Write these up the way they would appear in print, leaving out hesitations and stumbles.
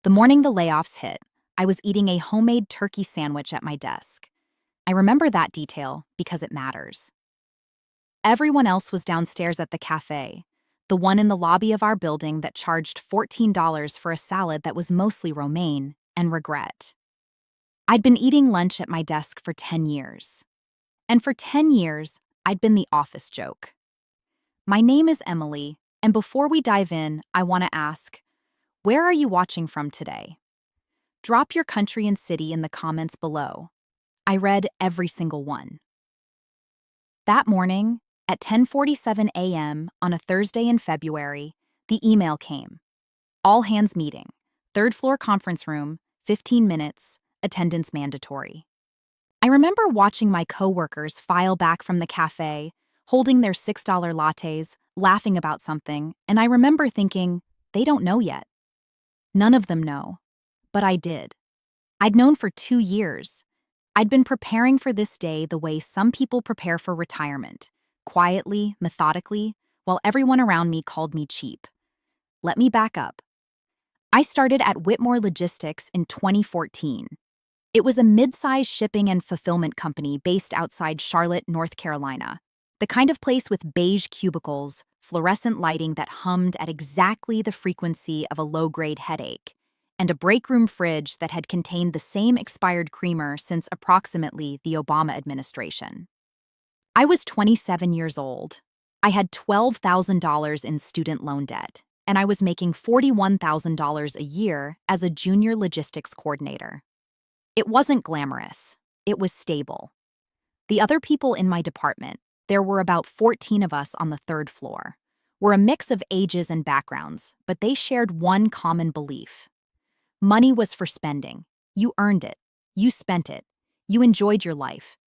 The morning the layoffs hit, I was eating a homemade turkey sandwich at my desk. I remember that detail because it matters. Everyone else was downstairs at the cafe, the one in the lobby of our building that charged $14 for a salad that was mostly romaine and regret. I'd been eating lunch at my desk for 10 years. And for 10 years, I'd been the office joke. My name is Emily, and before we dive in, I want to ask, where are you watching from today? Drop your country and city in the comments below. I read every single one. That morning, at 10:47 a.m. on a Thursday in February, the email came. All hands meeting, third floor conference room, 15 minutes, attendance mandatory. I remember watching my coworkers file back from the cafe, holding their $6 lattes, laughing about something, and I remember thinking, they don't know yet. None of them know. But I did. I'd known for 2 years. I'd been preparing for this day the way some people prepare for retirement, quietly, methodically, while everyone around me called me cheap. Let me back up. I started at Whitmore Logistics in 2014. It was a mid-sized shipping and fulfillment company based outside Charlotte, North Carolina, the kind of place with beige cubicles, fluorescent lighting that hummed at exactly the frequency of a low-grade headache, and a break-room fridge that had contained the same expired creamer since approximately the Obama administration. I was 27 years old. I had $12,000 in student loan debt, and I was making $41,000 a year as a junior logistics coordinator. It wasn't glamorous. It was stable. The other people in my department, there were about 14 of us on the third floor, were a mix of ages and backgrounds, but they shared one common belief. Money was for spending. You earned it. You spent it. You enjoyed your life.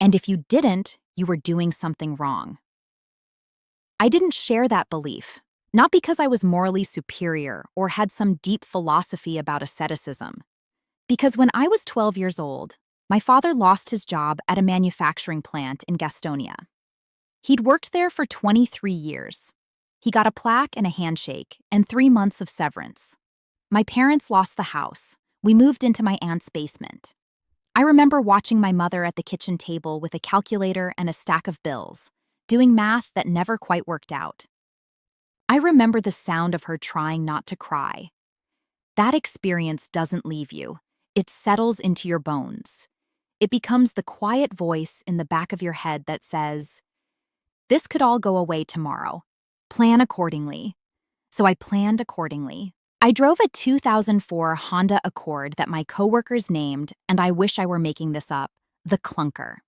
And if you didn't, you were doing something wrong. I didn't share that belief, not because I was morally superior or had some deep philosophy about asceticism. Because when I was 12 years old, my father lost his job at a manufacturing plant in Gastonia. He'd worked there for 23 years. He got a plaque and a handshake and 3 months of severance. My parents lost the house. We moved into my aunt's basement. I remember watching my mother at the kitchen table with a calculator and a stack of bills, doing math that never quite worked out. I remember the sound of her trying not to cry. That experience doesn't leave you. It settles into your bones. It becomes the quiet voice in the back of your head that says, "This could all go away tomorrow. Plan accordingly." So I planned accordingly. I drove a 2004 Honda Accord that my coworkers named, and I wish I were making this up, the Clunker.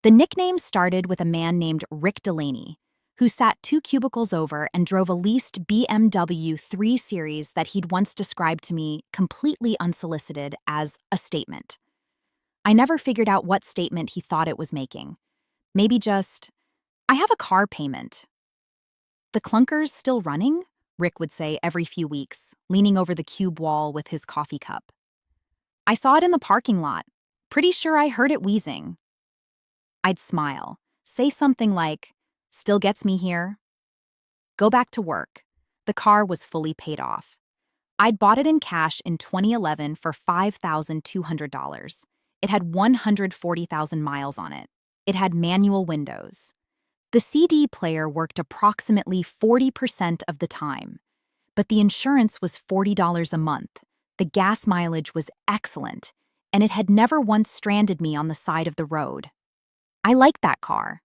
The nickname started with a man named Rick Delaney, who sat 2 cubicles over and drove a leased BMW 3 Series that he'd once described to me, completely unsolicited, as a statement. I never figured out what statement he thought it was making. Maybe just, I have a car payment. "The Clunker's still running?" Rick would say every few weeks, leaning over the cube wall with his coffee cup. "I saw it in the parking lot. Pretty sure I heard it wheezing." I'd smile, say something like, "Still gets me here." Go back to work. The car was fully paid off. I'd bought it in cash in 2011 for $5,200. It had 140,000 miles on it. It had manual windows. The CD player worked approximately 40% of the time, but the insurance was $40 a month. The gas mileage was excellent, and it had never once stranded me on the side of the road. I liked that car.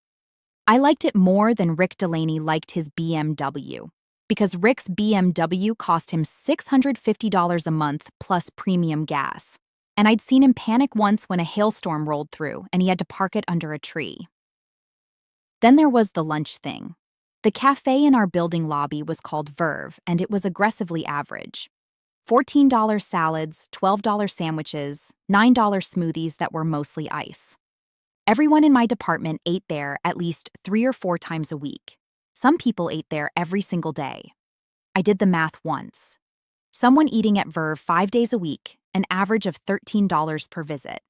I liked it more than Rick Delaney liked his BMW, because Rick's BMW cost him $650 a month plus premium gas. And I'd seen him panic once when a hailstorm rolled through and he had to park it under a tree. Then there was the lunch thing. The cafe in our building lobby was called Verve, and it was aggressively average. $14 salads, $12 sandwiches, $9 smoothies that were mostly ice. Everyone in my department ate there at least 3 or 4 times a week. Some people ate there every single day. I did the math once. Someone eating at Verve 5 days a week, an average of $13 per visit,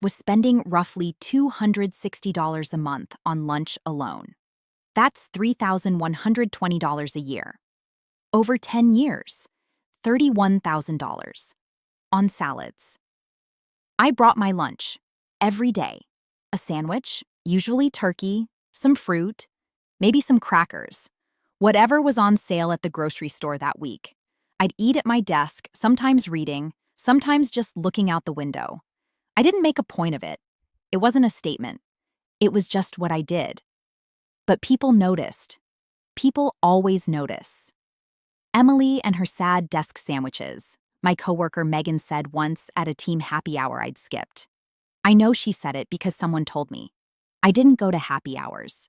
was spending roughly $260 a month on lunch alone. That's $3,120 a year. Over 10 years, $31,000 on salads. I brought my lunch every day. A sandwich, usually turkey, some fruit, maybe some crackers, whatever was on sale at the grocery store that week. I'd eat at my desk, sometimes reading, sometimes just looking out the window. I didn't make a point of it. It wasn't a statement. It was just what I did. But people noticed. People always notice. Emily and her sad desk sandwiches, my coworker Megan said once at a team happy hour I'd skipped. I know she said it because someone told me. I didn't go to happy hours.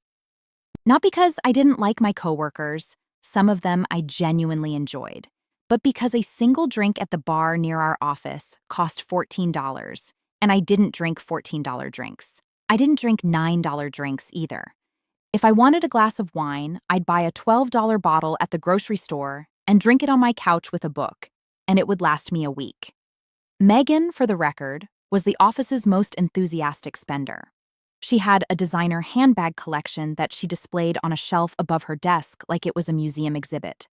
Not because I didn't like my coworkers, some of them I genuinely enjoyed, but because a single drink at the bar near our office cost $14, and I didn't drink $14 drinks. I didn't drink $9 drinks either. If I wanted a glass of wine, I'd buy a $12 bottle at the grocery store and drink it on my couch with a book, and it would last me a week. Megan, for the record, was the office's most enthusiastic spender. She had a designer handbag collection that she displayed on a shelf above her desk like it was a museum exhibit.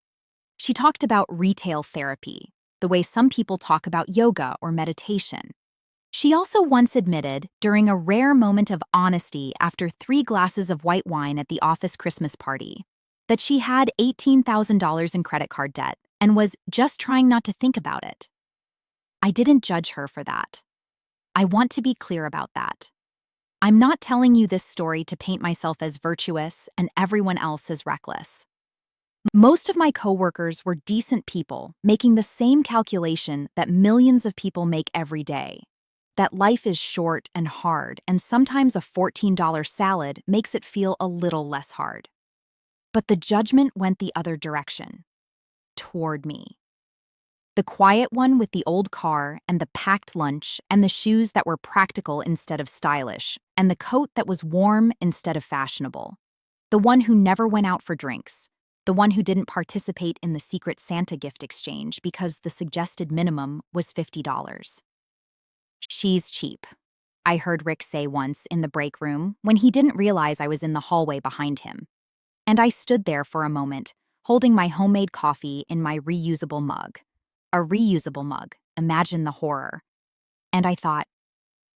She talked about retail therapy, the way some people talk about yoga or meditation. She also once admitted, during a rare moment of honesty after 3 glasses of white wine at the office Christmas party, that she had $18,000 in credit card debt and was just trying not to think about it. I didn't judge her for that. I want to be clear about that. I'm not telling you this story to paint myself as virtuous and everyone else as reckless. Most of my coworkers were decent people making the same calculation that millions of people make every day. That life is short and hard, and sometimes a $14 salad makes it feel a little less hard. But the judgment went the other direction, toward me. The quiet one with the old car and the packed lunch and the shoes that were practical instead of stylish and the coat that was warm instead of fashionable. The one who never went out for drinks. The one who didn't participate in the Secret Santa gift exchange because the suggested minimum was $50. She's cheap, I heard Rick say once in the break room when he didn't realize I was in the hallway behind him. And I stood there for a moment, holding my homemade coffee in my reusable mug. A reusable mug, imagine the horror. And I thought,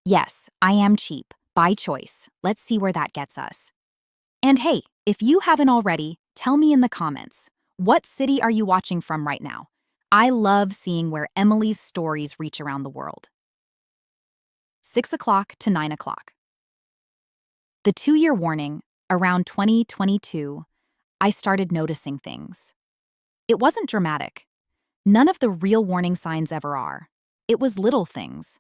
yes, I am cheap, by choice. Let's see where that gets us. And hey, if you haven't already, tell me in the comments, what city are you watching from right now? I love seeing where Emily's stories reach around the world. 6 o'clock to 9 o'clock. The 2-year warning, around 2022, I started noticing things. It wasn't dramatic. None of the real warning signs ever are. It was little things.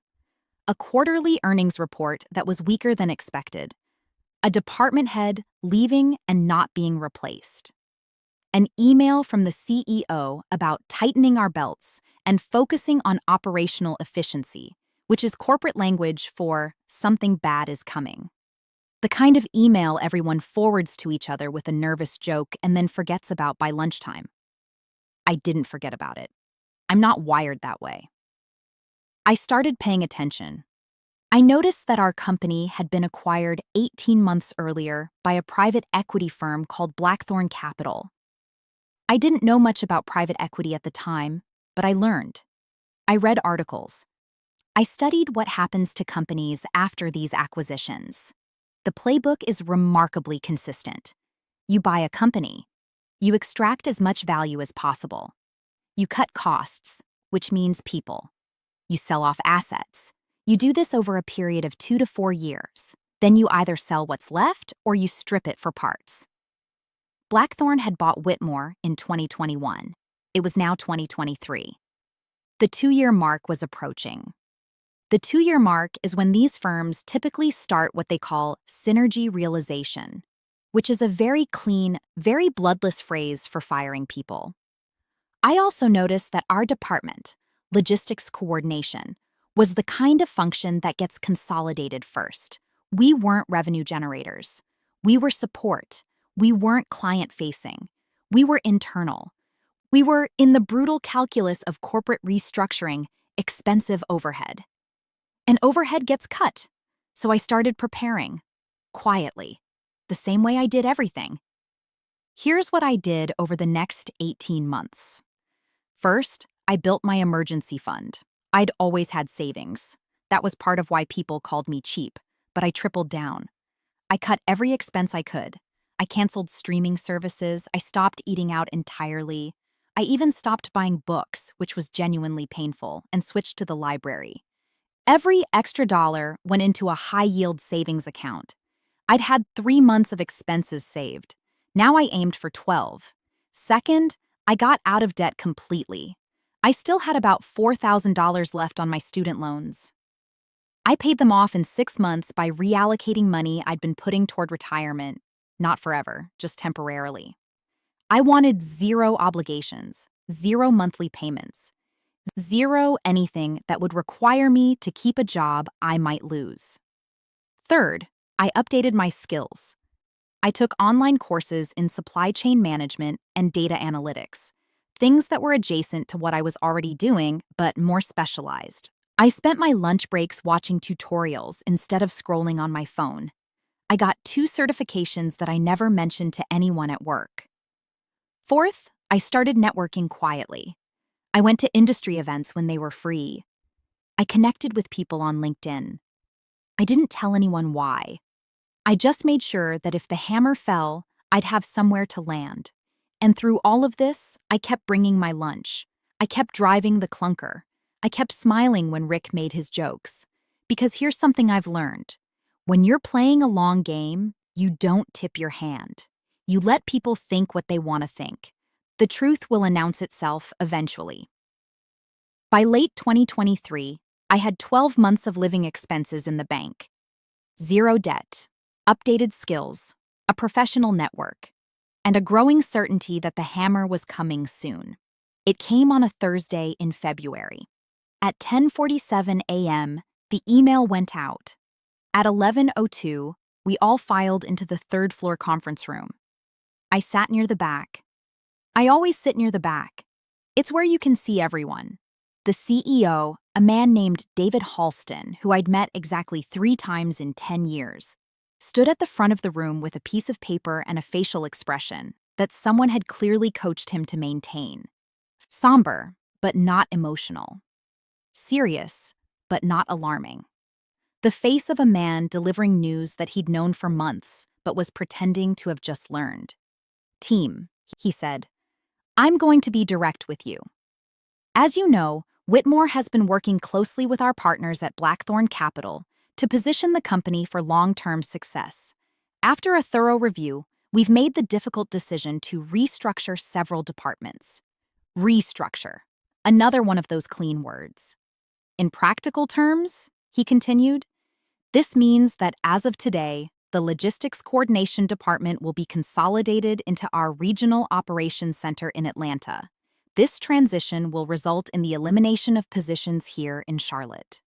A quarterly earnings report that was weaker than expected. A department head leaving and not being replaced. An email from the CEO about tightening our belts and focusing on operational efficiency, which is corporate language for something bad is coming. The kind of email everyone forwards to each other with a nervous joke and then forgets about by lunchtime. I didn't forget about it. I'm not wired that way. I started paying attention. I noticed that our company had been acquired 18 months earlier by a private equity firm called Blackthorn Capital. I didn't know much about private equity at the time, but I learned. I read articles. I studied what happens to companies after these acquisitions. The playbook is remarkably consistent. You buy a company. You extract as much value as possible. You cut costs, which means people. You sell off assets. You do this over a period of 2 to 4 years. Then you either sell what's left or you strip it for parts. Blackthorn had bought Whitmore in 2021. It was now 2023. The 2-year mark was approaching. The 2-year mark is when these firms typically start what they call synergy realization, which is a very clean, very bloodless phrase for firing people. I also noticed that our department, logistics coordination, was the kind of function that gets consolidated first. We weren't revenue generators. We were support. We weren't client-facing. We were internal. We were, in the brutal calculus of corporate restructuring, expensive overhead. And overhead gets cut, so I started preparing, quietly, the same way I did everything. Here's what I did over the next 18 months. First, I built my emergency fund. I'd always had savings. That was part of why people called me cheap, but I tripled down. I cut every expense I could. I canceled streaming services, I stopped eating out entirely. I even stopped buying books, which was genuinely painful, and switched to the library. Every extra dollar went into a high-yield savings account. I'd had 3 months of expenses saved. Now I aimed for 12. Second, I got out of debt completely. I still had about $4,000 left on my student loans. I paid them off in 6 months by reallocating money I'd been putting toward retirement. Not forever, just temporarily. I wanted zero obligations, zero monthly payments, zero anything that would require me to keep a job I might lose. Third, I updated my skills. I took online courses in supply chain management and data analytics, things that were adjacent to what I was already doing, but more specialized. I spent my lunch breaks watching tutorials instead of scrolling on my phone. I got 2 certifications that I never mentioned to anyone at work. Fourth, I started networking quietly. I went to industry events when they were free. I connected with people on LinkedIn. I didn't tell anyone why. I just made sure that if the hammer fell, I'd have somewhere to land. And through all of this, I kept bringing my lunch. I kept driving the clunker. I kept smiling when Rick made his jokes. Because here's something I've learned. When you're playing a long game, you don't tip your hand. You let people think what they want to think. The truth will announce itself eventually. By late 2023, I had 12 months of living expenses in the bank. Zero debt, updated skills, a professional network, and a growing certainty that the hammer was coming soon. It came on a Thursday in February. At 10:47 a.m., the email went out. At 11:02, we all filed into the third-floor conference room. I sat near the back. I always sit near the back. It's where you can see everyone. The CEO, a man named David Halston, who I'd met exactly 3 times in 10 years, stood at the front of the room with a piece of paper and a facial expression that someone had clearly coached him to maintain. Somber, but not emotional. Serious, but not alarming. The face of a man delivering news that he'd known for months, but was pretending to have just learned. "Team," he said, "I'm going to be direct with you. As you know, Whitmore has been working closely with our partners at Blackthorn Capital to position the company for long-term success. After a thorough review, we've made the difficult decision to restructure several departments." Restructure. Another one of those clean words. "In practical terms," he continued, "this means that as of today, the Logistics Coordination Department will be consolidated into our Regional Operations Center in Atlanta. This transition will result in the elimination of positions here in Charlotte."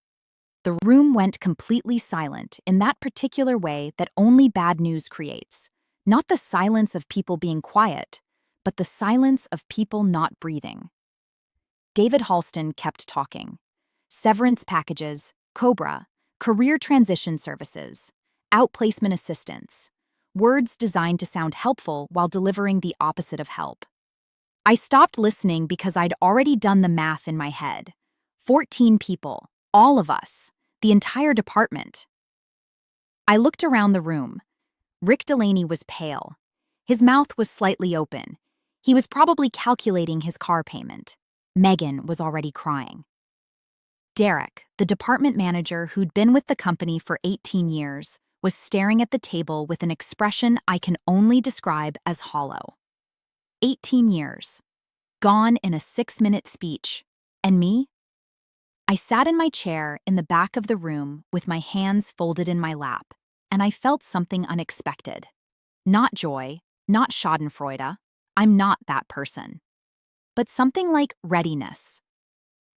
The room went completely silent in that particular way that only bad news creates. Not the silence of people being quiet, but the silence of people not breathing. David Halston kept talking. Severance packages, COBRA, career transition services, outplacement assistance, words designed to sound helpful while delivering the opposite of help. I stopped listening because I'd already done the math in my head. 14 people, all of us, the entire department. I looked around the room. Rick Delaney was pale. His mouth was slightly open. He was probably calculating his car payment. Megan was already crying. Derek, the department manager who'd been with the company for 18 years, was staring at the table with an expression I can only describe as hollow. 18 years. Gone in a 6-minute speech. And me? I sat in my chair in the back of the room with my hands folded in my lap, and I felt something unexpected. Not joy, not schadenfreude. I'm not that person. But something like readiness.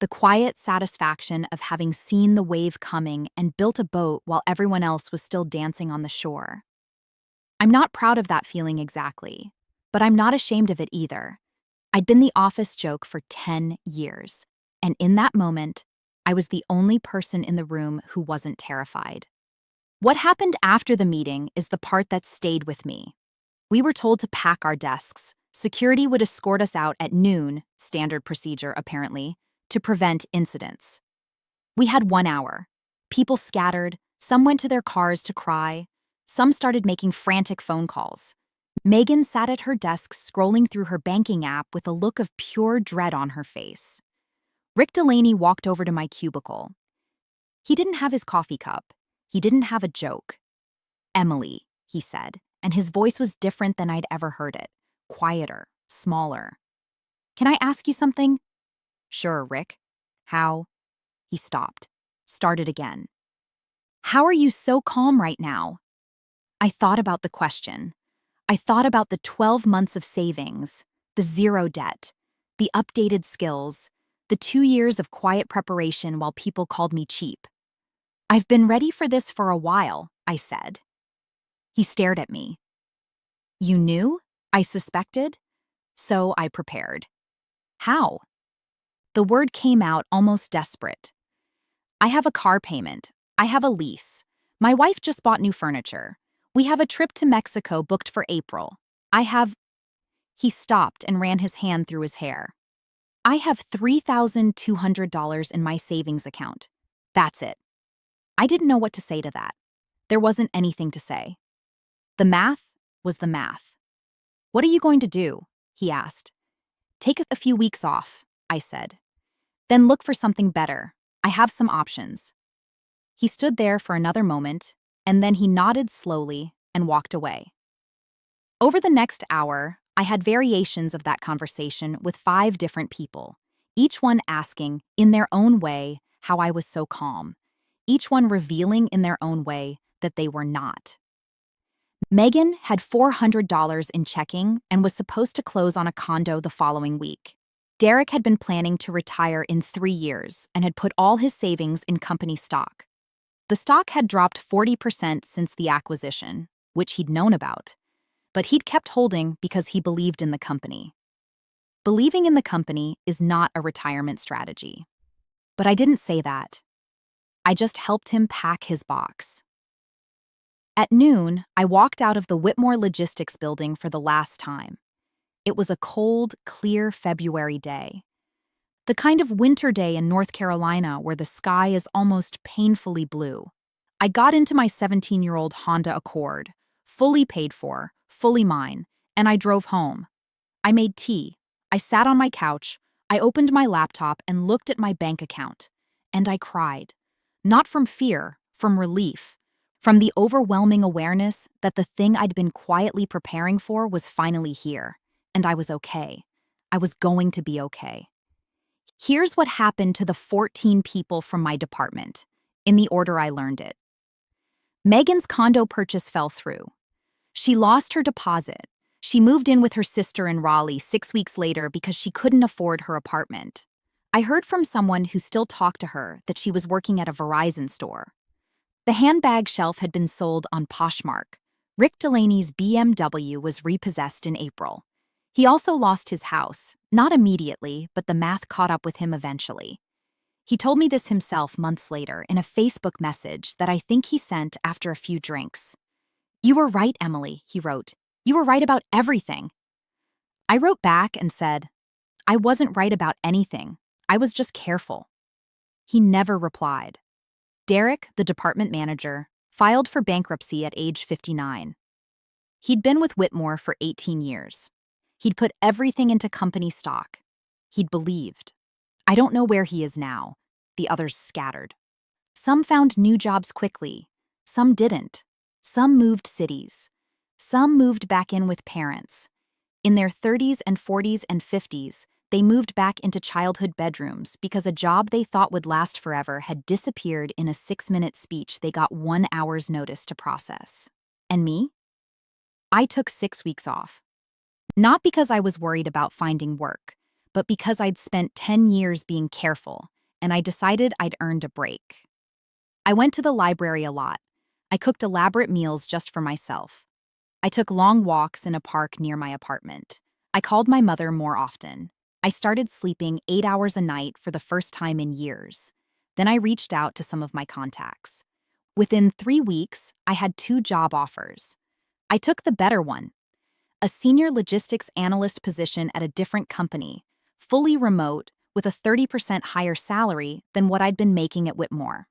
The quiet satisfaction of having seen the wave coming and built a boat while everyone else was still dancing on the shore. I'm not proud of that feeling exactly, but I'm not ashamed of it either. I'd been the office joke for 10 years, and in that moment, I was the only person in the room who wasn't terrified. What happened after the meeting is the part that stayed with me. We were told to pack our desks, Security would escort us out at noon, standard procedure apparently, to prevent incidents. We had 1 hour. People scattered, some went to their cars to cry, some started making frantic phone calls. Megan sat at her desk scrolling through her banking app with a look of pure dread on her face. Rick Delaney walked over to my cubicle. He didn't have his coffee cup. He didn't have a joke. "Emily," he said, and his voice was different than I'd ever heard it. Quieter, smaller. "Can I ask you something?" "Sure, Rick." "How?" He stopped. Started again. "How are you so calm right now?" I thought about the question. I thought about the 12 months of savings, the zero debt, the updated skills, the 2 years of quiet preparation while people called me cheap. "I've been ready for this for a while," I said. He stared at me. "You knew?" I suspected. "So I prepared." "How?" The word came out almost desperate. "I have a car payment. I have a lease. My wife just bought new furniture. We have a trip to Mexico booked for April. I have—" He stopped and ran his hand through his hair. "I have $3,200 in my savings account. That's it." I didn't know what to say to that. There wasn't anything to say. The math was the math. "What are you going to do?" he asked. "Take a few weeks off," I said. "Then look for something better. I have some options." He stood there for another moment, and then he nodded slowly and walked away. Over the next hour, I had variations of that conversation with 5 different people, each one asking, in their own way, how I was so calm, each one revealing in their own way that they were not. Megan had $400 in checking and was supposed to close on a condo the following week. Derek had been planning to retire in 3 years and had put all his savings in company stock. The stock had dropped 40% since the acquisition, which he'd known about, but he'd kept holding because he believed in the company. Believing in the company is not a retirement strategy. But I didn't say that. I just helped him pack his box. At noon, I walked out of the Whitmore Logistics building for the last time. It was a cold, clear February day. The kind of winter day in North Carolina where the sky is almost painfully blue. I got into my 17-year-old Honda Accord, fully paid for, fully mine, and I drove home. I made tea. I sat on my couch. I opened my laptop and looked at my bank account. And I cried. Not from fear, from relief. From the overwhelming awareness that the thing I'd been quietly preparing for was finally here. And I was okay. I was going to be okay. Here's what happened to the 14 people from my department, in the order I learned it. Megan's condo purchase fell through. She lost her deposit. She moved in with her sister in Raleigh 6 weeks later because she couldn't afford her apartment. I heard from someone who still talked to her that she was working at a Verizon store. The handbag shelf had been sold on Poshmark. Rick Delaney's BMW was repossessed in April. He also lost his house, not immediately, but the math caught up with him eventually. He told me this himself months later in a Facebook message that I think he sent after a few drinks. "You were right, Emily," he wrote. "You were right about everything." I wrote back and said, "I wasn't right about anything. I was just careful." He never replied. Derek, the department manager, filed for bankruptcy at age 59. He'd been with Whitmore for 18 years. He'd put everything into company stock. He'd believed. I don't know where he is now. The others scattered. Some found new jobs quickly. Some didn't. Some moved cities. Some moved back in with parents. In their 30s and 40s and 50s, they moved back into childhood bedrooms because a job they thought would last forever had disappeared in a 6-minute speech they got 1 hour's notice to process. And me? I took 6 weeks off. Not because I was worried about finding work, but because I'd spent 10 years being careful, and I decided I'd earned a break. I went to the library a lot. I cooked elaborate meals just for myself. I took long walks in a park near my apartment. I called my mother more often. I started sleeping 8 hours a night for the first time in years. Then I reached out to some of my contacts. Within 3 weeks, I had 2 job offers. I took the better one. a senior logistics analyst position at a different company, fully remote, with a 30% higher salary than what I'd been making at Whitmore.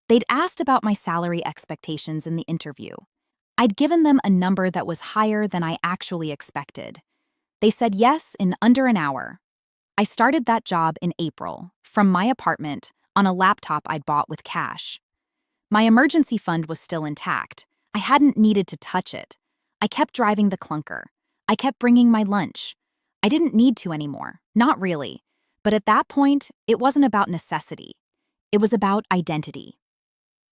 They'd asked about my salary expectations in the interview. I'd given them a number that was higher than I actually expected. They said yes in under an hour. I started that job in April, from my apartment, on a laptop I'd bought with cash. My emergency fund was still intact. I hadn't needed to touch it. I kept driving the clunker. I kept bringing my lunch. I didn't need to anymore, not really. But at that point, it wasn't about necessity. It was about identity.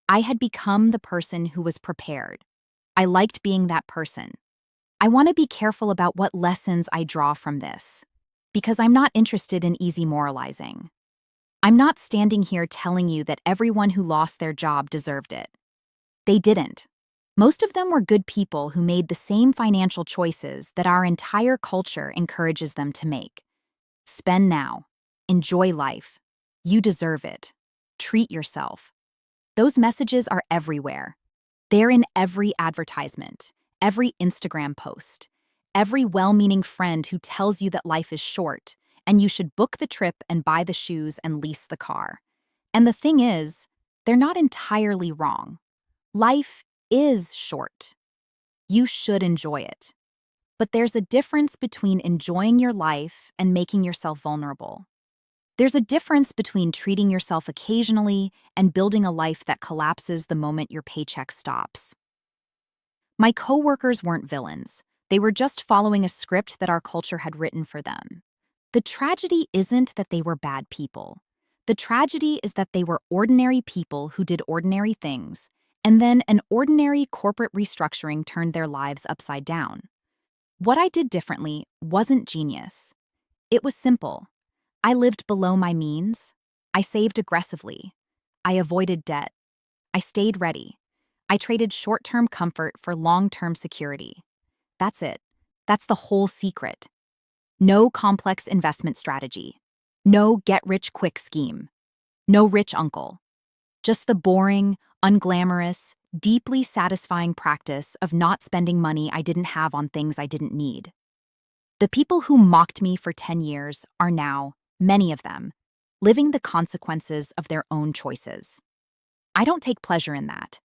I had become the person who was prepared. I liked being that person. I want to be careful about what lessons I draw from this, because I'm not interested in easy moralizing. I'm not standing here telling you that everyone who lost their job deserved it. They didn't. Most of them were good people who made the same financial choices that our entire culture encourages them to make. Spend now. Enjoy life. You deserve it. Treat yourself. Those messages are everywhere. They're in every advertisement, every Instagram post, every well-meaning friend who tells you that life is short and you should book the trip and buy the shoes and lease the car. And the thing is, they're not entirely wrong. Life is short. You should enjoy it. But there's a difference between enjoying your life and making yourself vulnerable. There's a difference between treating yourself occasionally and building a life that collapses the moment your paycheck stops. My coworkers weren't villains. They were just following a script that our culture had written for them. The tragedy isn't that they were bad people. The tragedy is that they were ordinary people who did ordinary things, and then an ordinary corporate restructuring turned their lives upside down. What I did differently wasn't genius. It was simple. I lived below my means. I saved aggressively. I avoided debt. I stayed ready. I traded short-term comfort for long-term security. That's it. That's the whole secret. No complex investment strategy. No get-rich-quick scheme. No rich uncle. Just the boring, unglamorous, deeply satisfying practice of not spending money I didn't have on things I didn't need. The people who mocked me for 10 years are now, many of them, living the consequences of their own choices. I don't take pleasure in that.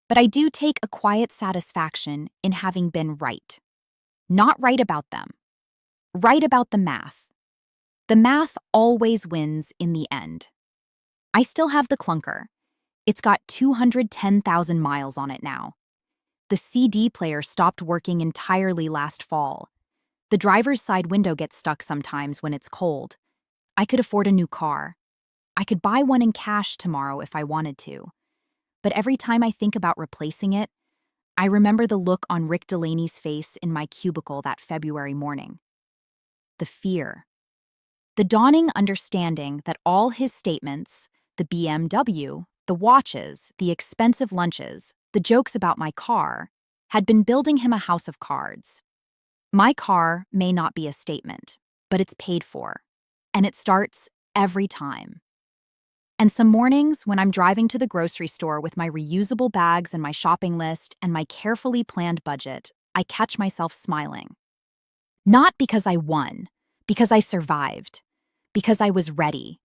But I do take a quiet satisfaction in having been right. Not right about them. Right about the math. The math always wins in the end. I still have the clunker. It's got 210,000 miles on it now. The CD player stopped working entirely last fall. The driver's side window gets stuck sometimes when it's cold. I could afford a new car. I could buy one in cash tomorrow if I wanted to. But every time I think about replacing it, I remember the look on Rick Delaney's face in my cubicle that February morning. The fear. The dawning understanding that all his statements, the BMW, the watches, the expensive lunches, the jokes about my car, had been building him a house of cards. My car may not be a statement, but it's paid for. And it starts every time. And some mornings when I'm driving to the grocery store with my reusable bags and my shopping list and my carefully planned budget, I catch myself smiling. Not because I won, because I survived, because I was ready,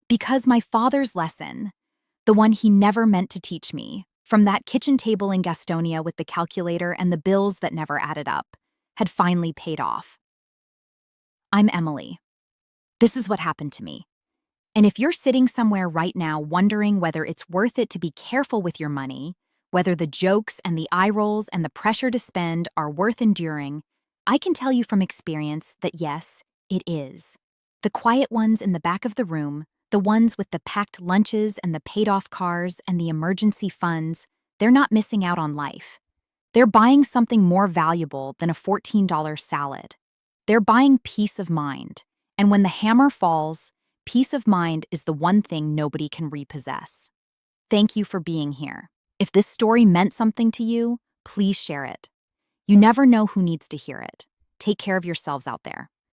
because my father's lesson, the one he never meant to teach me, from that kitchen table in Gastonia with the calculator and the bills that never added up, had finally paid off. I'm Emily. This is what happened to me. And if you're sitting somewhere right now wondering whether it's worth it to be careful with your money, whether the jokes and the eye rolls and the pressure to spend are worth enduring, I can tell you from experience that yes, it is. The quiet ones in the back of the room, the ones with the packed lunches and the paid-off cars and the emergency funds, they're not missing out on life. They're buying something more valuable than a $14 salad. They're buying peace of mind. And when the hammer falls, peace of mind is the one thing nobody can repossess. Thank you for being here. If this story meant something to you, please share it. You never know who needs to hear it. Take care of yourselves out there.